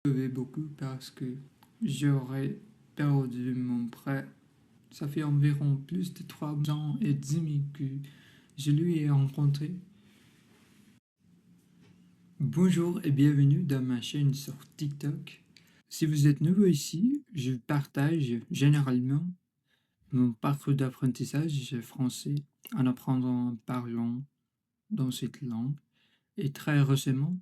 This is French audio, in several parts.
pleuvait beaucoup parce que j'aurais perdu mon prêt. Ça fait environ plus de 3 ans et demi que je lui ai rencontré. Bonjour et bienvenue dans ma chaîne sur TikTok. Si vous êtes nouveau ici, je partage généralement mon parcours d'apprentissage français en apprenant, en parlant dans cette langue. Et très récemment,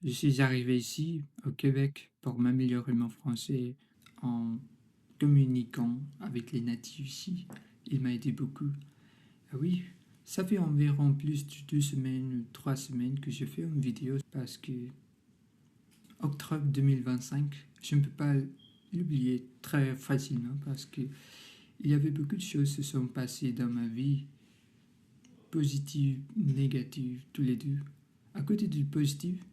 je suis arrivé ici au Québec pour m'améliorer mon français en communiquant avec les natifs ici. Il m'a aidé beaucoup. Ah oui, ça fait environ plus de 2 semaines ou 3 semaines que je fais une vidéo parce que octobre 2025, je ne peux pas l'oublier très facilement parce que il y avait beaucoup de choses qui se sont passées dans ma vie, positives, négatives, tous les deux. À côté du positif,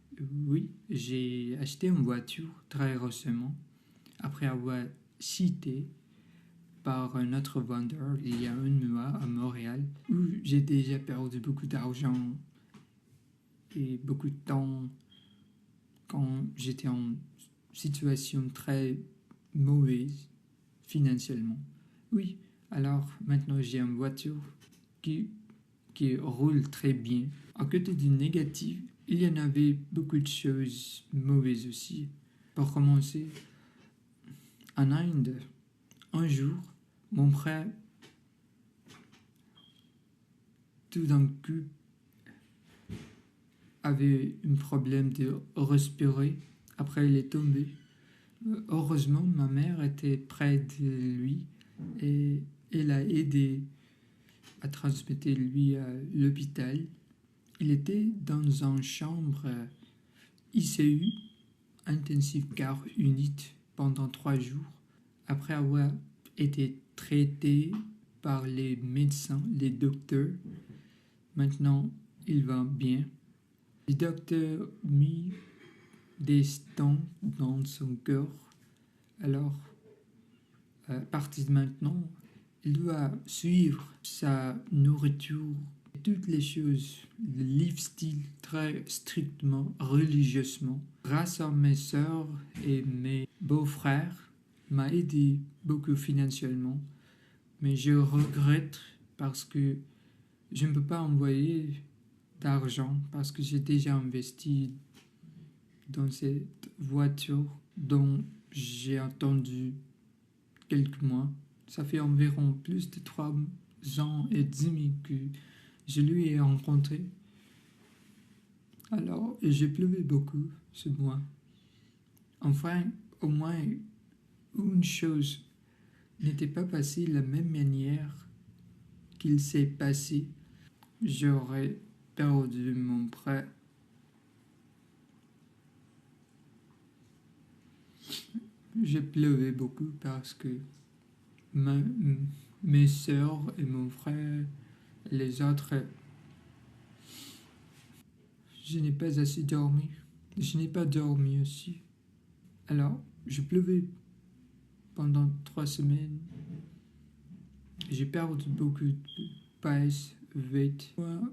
oui, j'ai acheté une voiture très récemment après avoir cité par un autre vendeur il y a un mois à Montréal où j'ai déjà perdu beaucoup d'argent et beaucoup de temps quand j'étais en situation très mauvaise financièrement. Oui, alors maintenant j'ai une voiture qui roule très bien. À côté du négatif, il y en avait beaucoup de choses mauvaises aussi. Pour commencer, en Inde, un jour, mon frère, tout d'un coup, avait un problème de respirer. Après, il est tombé. Heureusement, ma mère était près de lui et elle a aidé à transmettre lui à l'hôpital. Il était dans une chambre ICU, Intensive Care Unit, pendant 3 jours. Après avoir été traité par les médecins, les docteurs, maintenant il va bien. Les docteurs ont mis des stents dans son cœur. Alors, à partir de maintenant, il doit suivre sa nourriture, toutes les choses, le lifestyle très strictement, religieusement. Grâce à mes soeurs et mes beaux-frères, m'a aidé beaucoup financièrement, mais je regrette parce que je ne peux pas envoyer d'argent parce que j'ai déjà investi dans cette voiture dont j'ai attendu quelques mois. Ça fait environ plus de 3 ans et demi que je lui ai rencontré. Alors, j'ai pleuré beaucoup ce mois. Enfin, au moins, une chose n'était pas passée de la même manière qu'il s'est passé. J'aurais perdu mon prêt. J'ai pleuré beaucoup parce que mes soeurs et mon frère, les autres, je n'ai pas assez dormi. Je n'ai pas dormi aussi. Alors, je pleuvais pendant 3 semaines. J'ai perdu beaucoup de pièces, vêtements.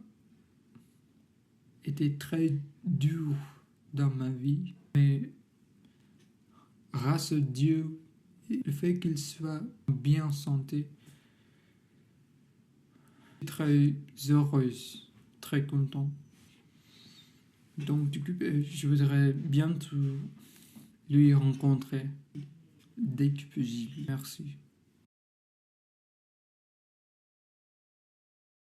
Était très dur dans ma vie. Mais grâce à Dieu, le fait qu'il soit bien en santé, très heureuse, très content. Donc, du coup, je voudrais bientôt lui rencontrer dès que possible. Merci.